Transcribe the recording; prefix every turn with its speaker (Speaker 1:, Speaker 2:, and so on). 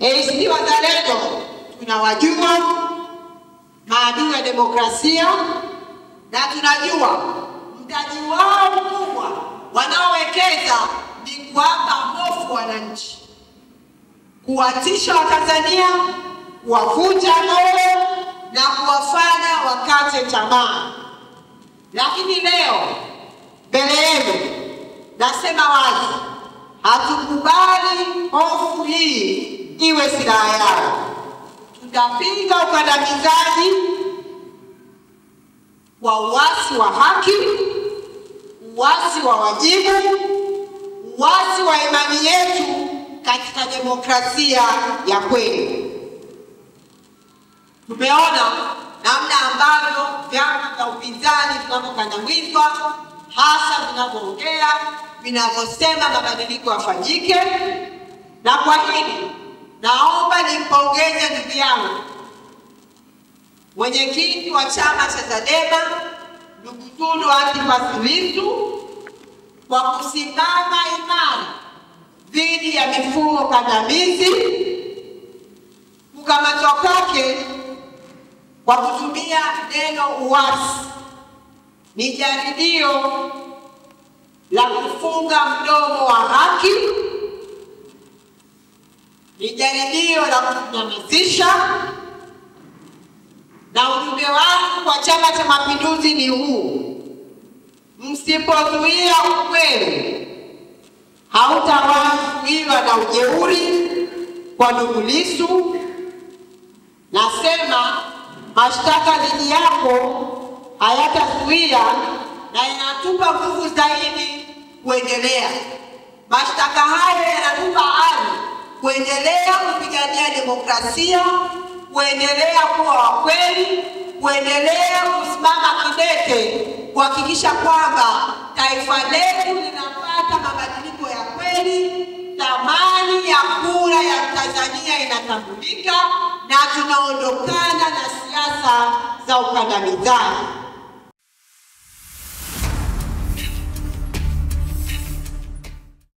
Speaker 1: ACT Wazalendo tunawajua maadui ya demokrasia na tunajua mtaji wao mkubwa wanaowekeza ni kuwapa hofu wananchi, kuwatisha Watanzania, kuwavunja moyo na kuwafanya wakate tamaa. Lakini leo mbele yenu nasema wazi, hatukubali hofu hii iwe silaha yao. Tutapinga ukandamizaji wa uasi wa haki, uasi wa wajibu, uasi wa imani yetu katika demokrasia ya kweli. Tumeona namna ambavyo vyama vya upinzani vinavyokandamizwa, hasa vinavyoongea, vinavyosema mabadiliko yafanyike, na kwa hili naomba nimpongeze ndugu yangu mwenyekiti wa chama cha Chadema ndugu Tundu Antipas Lissu kwa kusimama imara dhidi ya mifumo kandamizi. Kukamatwa kwake kwa kutumia neno uasi ni jaribio la kufunga mdomo wa haki, ni jaribio la kunyamazisha. Na ujumbe wangu kwa Chama cha Mapinduzi ni huu: msipozuia ukweli, hautawazuiwa na ujeuri kwa ndugu Lissu. Nasema mashtaka dhidi yako hayatazuia na yanatupa nguvu zaidi kuendelea. Mashtaka hayo yanatupa ari kuendelea kupigania demokrasia, kuendelea kuwa wakweli, kuendelea kusimama kidete kuhakikisha kwamba taifa letu linapata mabadiliko ya kweli, thamani ya kura ya Tanzania inatambulika na tunaondokana na siasa za ukandamizaji.